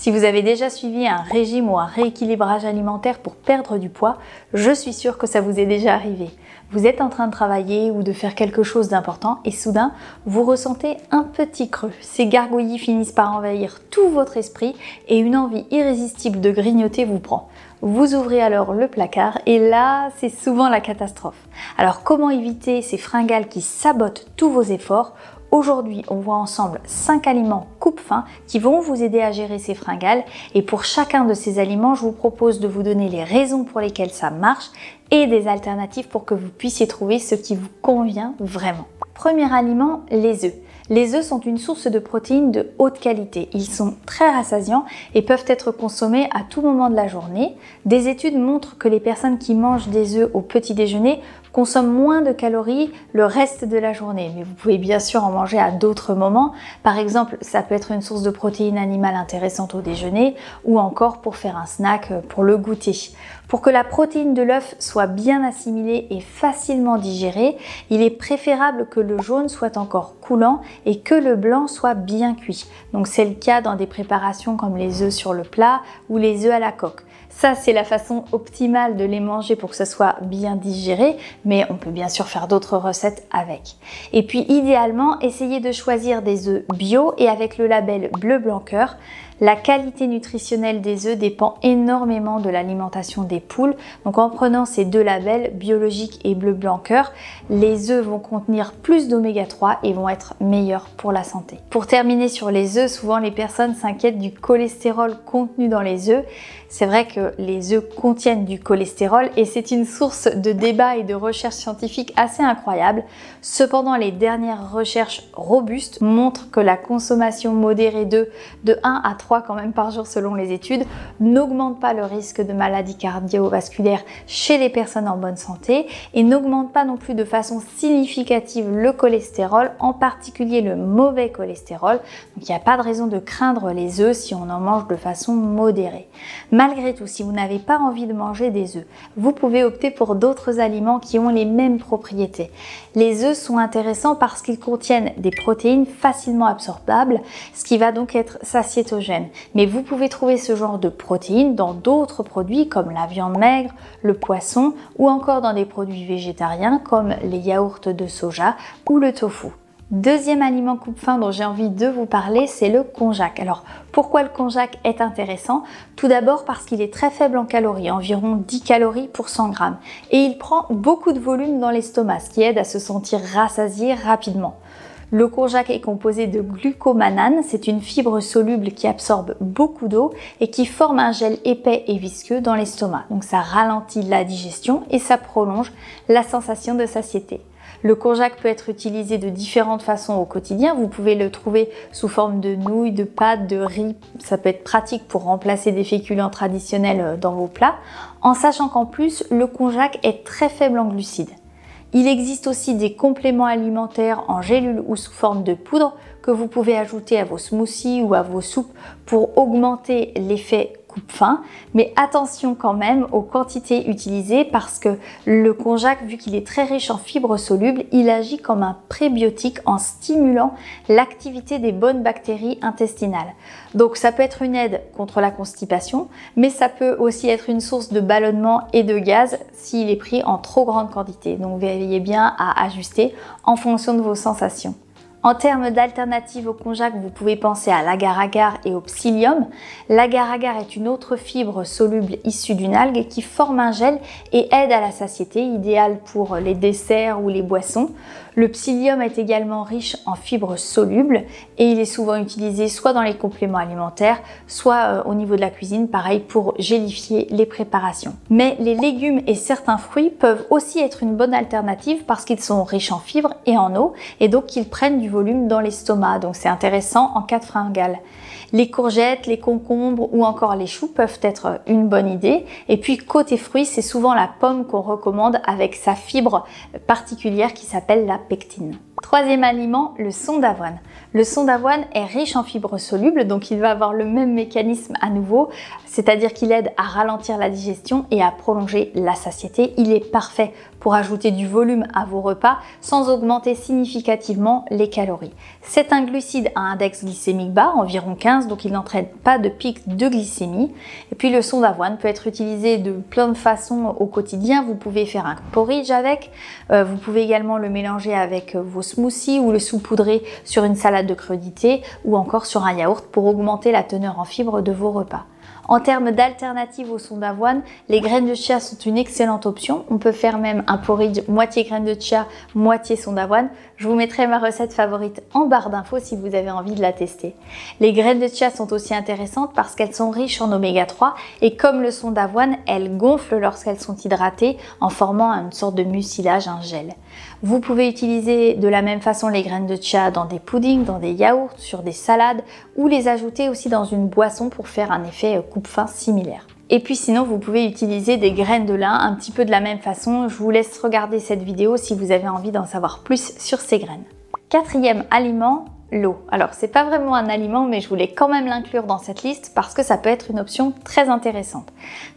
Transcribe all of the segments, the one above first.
Si vous avez déjà suivi un régime ou un rééquilibrage alimentaire pour perdre du poids, je suis sûre que ça vous est déjà arrivé. Vous êtes en train de travailler ou de faire quelque chose d'important et soudain, vous ressentez un petit creux. Ces gargouillis finissent par envahir tout votre esprit et une envie irrésistible de grignoter vous prend. Vous ouvrez alors le placard et là, c'est souvent la catastrophe. Alors comment éviter ces fringales qui sabotent tous vos efforts ? Aujourd'hui, on voit ensemble 5 aliments coupe-faim qui vont vous aider à gérer ces fringales. Et pour chacun de ces aliments, je vous propose de vous donner les raisons pour lesquelles ça marche et des alternatives pour que vous puissiez trouver ce qui vous convient vraiment. Premier aliment, les œufs. Les œufs sont une source de protéines de haute qualité. Ils sont très rassasiants et peuvent être consommés à tout moment de la journée. Des études montrent que les personnes qui mangent des œufs au petit déjeuner consomment moins de calories le reste de la journée. Mais vous pouvez bien sûr en manger à d'autres moments. Par exemple, ça peut être une source de protéines animales intéressante au déjeuner ou encore pour faire un snack pour le goûter. Pour que la protéine de l'œuf soit bien assimilée et facilement digérée, il est préférable que le jaune soit encore coulant et que le blanc soit bien cuit. Donc c'est le cas dans des préparations comme les œufs sur le plat ou les œufs à la coque. Ça, c'est la façon optimale de les manger pour que ce soit bien digéré, mais on peut bien sûr faire d'autres recettes avec. Et puis idéalement, essayez de choisir des œufs bio et avec le label Bleu Blanc Cœur. La qualité nutritionnelle des œufs dépend énormément de l'alimentation des poules. Donc en prenant ces deux labels, biologique et bleu blanc cœur, les œufs vont contenir plus d'oméga 3 et vont être meilleurs pour la santé. Pour terminer sur les œufs, souvent les personnes s'inquiètent du cholestérol contenu dans les œufs. C'est vrai que les œufs contiennent du cholestérol et c'est une source de débat et de recherche scientifique assez incroyable. Cependant, les dernières recherches robustes montrent que la consommation modérée d'œufs de 1 à 3 quand même par jour selon les études, n'augmente pas le risque de maladies cardiovasculaires chez les personnes en bonne santé et n'augmente pas non plus de façon significative le cholestérol, en particulier le mauvais cholestérol. Donc il n'y a pas de raison de craindre les œufs si on en mange de façon modérée. Malgré tout, si vous n'avez pas envie de manger des œufs, vous pouvez opter pour d'autres aliments qui ont les mêmes propriétés. Les œufs sont intéressants parce qu'ils contiennent des protéines facilement absorbables, ce qui va donc être satiétogène. Mais vous pouvez trouver ce genre de protéines dans d'autres produits comme la viande maigre, le poisson ou encore dans des produits végétariens comme les yaourts de soja ou le tofu. Deuxième aliment coupe-faim dont j'ai envie de vous parler, c'est le konjac. Alors, pourquoi le konjac est intéressant? Tout d'abord parce qu'il est très faible en calories, environ 10 calories pour 100 grammes. Et il prend beaucoup de volume dans l'estomac, ce qui aide à se sentir rassasié rapidement. Le konjac est composé de glucomanane, c'est une fibre soluble qui absorbe beaucoup d'eau et qui forme un gel épais et visqueux dans l'estomac. Donc ça ralentit la digestion et ça prolonge la sensation de satiété. Le konjac peut être utilisé de différentes façons au quotidien. Vous pouvez le trouver sous forme de nouilles, de pâtes, de riz. Ça peut être pratique pour remplacer des féculents traditionnels dans vos plats. En sachant qu'en plus, le konjac est très faible en glucides. Il existe aussi des compléments alimentaires en gélules ou sous forme de poudre que vous pouvez ajouter à vos smoothies ou à vos soupes pour augmenter l'effet coupe-faim. Mais attention quand même aux quantités utilisées parce que le konjac, vu qu'il est très riche en fibres solubles, il agit comme un prébiotique en stimulant l'activité des bonnes bactéries intestinales. Donc ça peut être une aide contre la constipation, mais ça peut aussi être une source de ballonnement et de gaz s'il est pris en trop grande quantité. Donc veillez bien à ajuster en fonction de vos sensations. En termes d'alternatives au konjac, vous pouvez penser à l'agar-agar et au psyllium. L'agar-agar est une autre fibre soluble issue d'une algue qui forme un gel et aide à la satiété, idéal pour les desserts ou les boissons. Le psyllium est également riche en fibres solubles et il est souvent utilisé soit dans les compléments alimentaires, soit au niveau de la cuisine, pareil pour gélifier les préparations. Mais les légumes et certains fruits peuvent aussi être une bonne alternative parce qu'ils sont riches en fibres et en eau et donc qu'ils prennent du volume dans l'estomac, donc c'est intéressant en cas de fringale. Les courgettes, les concombres ou encore les choux peuvent être une bonne idée. Et puis côté fruits, c'est souvent la pomme qu'on recommande avec sa fibre particulière qui s'appelle la pectine. Troisième aliment, le son d'avoine. Le son d'avoine est riche en fibres solubles, donc il va avoir le même mécanisme à nouveau, c'est-à-dire qu'il aide à ralentir la digestion et à prolonger la satiété. Il est parfait pour ajouter du volume à vos repas sans augmenter significativement les calories. C'est un glucide à index glycémique bas, environ 15 mince, donc il n'entraîne pas de pic de glycémie. Et puis le son d'avoine peut être utilisé de plein de façons au quotidien. Vous pouvez faire un porridge avec, vous pouvez également le mélanger avec vos smoothies ou le saupoudrer sur une salade de crudités ou encore sur un yaourt pour augmenter la teneur en fibres de vos repas. En termes d'alternatives au son d'avoine, les graines de chia sont une excellente option. On peut faire même un porridge moitié graines de chia, moitié son d'avoine. Je vous mettrai ma recette favorite en barre d'infos si vous avez envie de la tester. Les graines de chia sont aussi intéressantes parce qu'elles sont riches en oméga 3 et comme le son d'avoine, elles gonflent lorsqu'elles sont hydratées en formant une sorte de mucilage, un gel. Vous pouvez utiliser de la même façon les graines de chia dans des puddings, dans des yaourts, sur des salades ou les ajouter aussi dans une boisson pour faire un effet coupe-faim similaire. Et puis sinon, vous pouvez utiliser des graines de lin un petit peu de la même façon. Je vous laisse regarder cette vidéo si vous avez envie d'en savoir plus sur ces graines. Quatrième aliment, l'eau. Alors c'est pas vraiment un aliment mais je voulais quand même l'inclure dans cette liste parce que ça peut être une option très intéressante.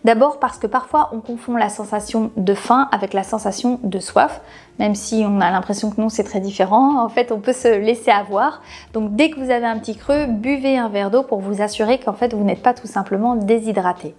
D'abord parce que parfois on confond la sensation de faim avec la sensation de soif, même si on a l'impression que non, c'est très différent. En fait on peut se laisser avoir. Donc dès que vous avez un petit creux, buvez un verre d'eau pour vous assurer qu'en fait vous n'êtes pas tout simplement déshydraté.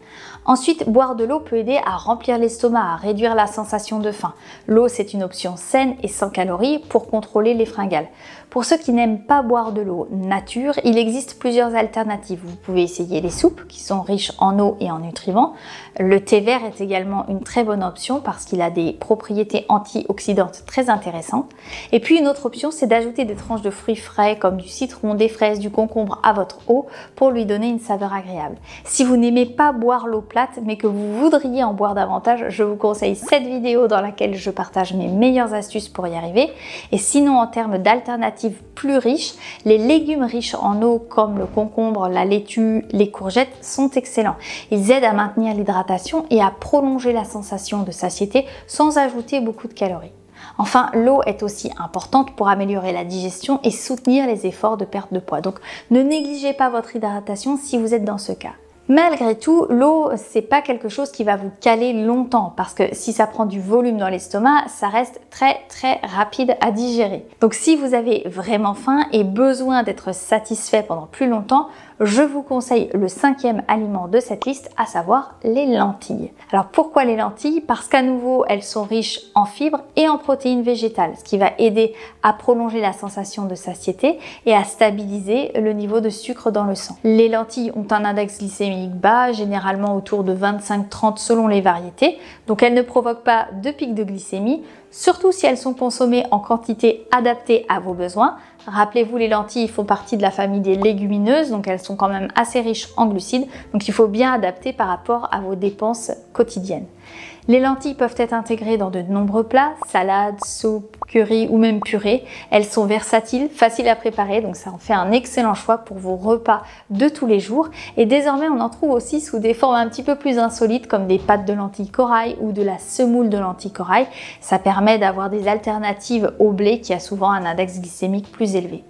Ensuite, boire de l'eau peut aider à remplir l'estomac, à réduire la sensation de faim. L'eau c'est une option saine et sans calories pour contrôler les fringales. Pour ceux qui n'aiment pas boire de l'eau nature, il existe plusieurs alternatives. Vous pouvez essayer les soupes qui sont riches en eau et en nutriments. Le thé vert est également une très bonne option parce qu'il a des propriétés antioxydantes très intéressantes. Et puis une autre option, c'est d'ajouter des tranches de fruits frais comme du citron, des fraises, du concombre à votre eau pour lui donner une saveur agréable. Si vous n'aimez pas boire l'eau plate mais que vous voudriez en boire davantage, je vous conseille cette vidéo dans laquelle je partage mes meilleures astuces pour y arriver. Et sinon, en termes d'alternatives plus riches, les légumes riches en eau comme le concombre, la laitue, les courgettes sont excellents. Ils aident à maintenir l'hydratation et à prolonger la sensation de satiété sans ajouter beaucoup de calories. Enfin, l'eau est aussi importante pour améliorer la digestion et soutenir les efforts de perte de poids. Donc ne négligez pas votre hydratation si vous êtes dans ce cas. Malgré tout, l'eau, c'est pas quelque chose qui va vous caler longtemps parce que si ça prend du volume dans l'estomac, ça reste très rapide à digérer. Donc si vous avez vraiment faim et besoin d'être satisfait pendant plus longtemps, je vous conseille le 5e aliment de cette liste, à savoir les lentilles. Alors pourquoi les lentilles? Parce qu'à nouveau, elles sont riches en fibres et en protéines végétales, ce qui va aider à prolonger la sensation de satiété et à stabiliser le niveau de sucre dans le sang. Les lentilles ont un index glycémique bas, généralement autour de 25-30 selon les variétés, donc elles ne provoquent pas de pic de glycémie, surtout si elles sont consommées en quantité adaptée à vos besoins. Rappelez-vous, les lentilles font partie de la famille des légumineuses, donc elles sont quand même assez riches en glucides, donc il faut bien adapter par rapport à vos dépenses quotidiennes. Les lentilles peuvent être intégrées dans de nombreux plats, salades, soupes, curry ou même purées. Elles sont versatiles, faciles à préparer, donc ça en fait un excellent choix pour vos repas de tous les jours. Et désormais, on en trouve aussi sous des formes un petit peu plus insolites comme des pâtes de lentilles corail ou de la semoule de lentilles corail. Ça permet d'avoir des alternatives au blé qui a souvent un index glycémique plus élevé.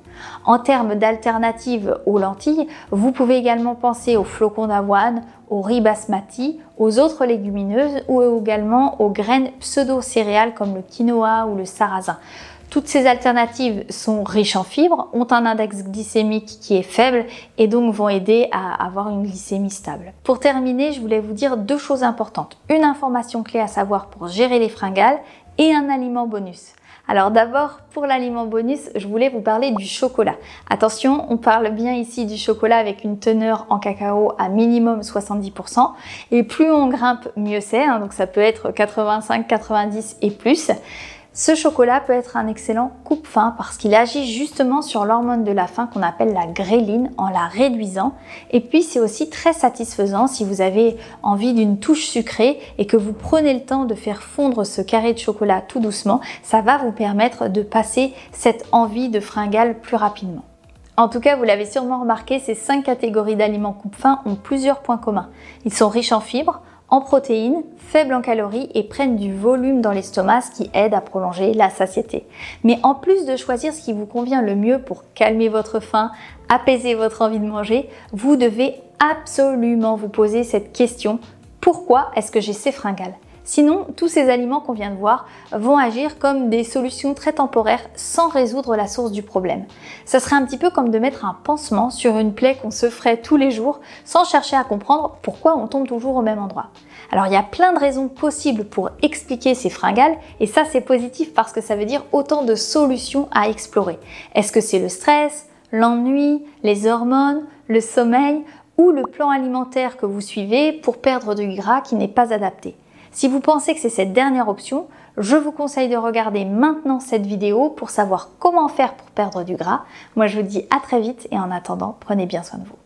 En termes d'alternatives aux lentilles, vous pouvez également penser aux flocons d'avoine, au riz basmati, aux autres légumineuses ou également aux graines pseudo-céréales comme le quinoa ou le sarrasin. Toutes ces alternatives sont riches en fibres, ont un index glycémique qui est faible et donc vont aider à avoir une glycémie stable. Pour terminer, je voulais vous dire deux choses importantes. Une information clé à savoir pour gérer les fringales et un aliment bonus. Alors d'abord, pour l'aliment bonus, je voulais vous parler du chocolat. Attention, on parle bien ici du chocolat avec une teneur en cacao à minimum 70%. Et plus on grimpe, mieux c'est, hein, donc ça peut être 85, 90 et plus. Ce chocolat peut être un excellent coupe-faim parce qu'il agit justement sur l'hormone de la faim qu'on appelle la gréline en la réduisant. Et puis c'est aussi très satisfaisant si vous avez envie d'une touche sucrée et que vous prenez le temps de faire fondre ce carré de chocolat tout doucement. Ça va vous permettre de passer cette envie de fringale plus rapidement. En tout cas, vous l'avez sûrement remarqué, ces 5 catégories d'aliments coupe-faim ont plusieurs points communs. Ils sont riches en fibres, en protéines, faibles en calories et prennent du volume dans l'estomac, ce qui aide à prolonger la satiété. Mais en plus de choisir ce qui vous convient le mieux pour calmer votre faim, apaiser votre envie de manger, vous devez absolument vous poser cette question: pourquoi est-ce que j'ai ces fringales ? Sinon, tous ces aliments qu'on vient de voir vont agir comme des solutions très temporaires sans résoudre la source du problème. Ça serait un petit peu comme de mettre un pansement sur une plaie qu'on se ferait tous les jours sans chercher à comprendre pourquoi on tombe toujours au même endroit. Alors il y a plein de raisons possibles pour expliquer ces fringales et ça c'est positif parce que ça veut dire autant de solutions à explorer. Est-ce que c'est le stress, l'ennui, les hormones, le sommeil ou le plan alimentaire que vous suivez pour perdre du gras qui n'est pas adapté? Si vous pensez que c'est cette dernière option, je vous conseille de regarder maintenant cette vidéo pour savoir comment faire pour perdre du gras. Moi je vous dis à très vite et en attendant, prenez bien soin de vous.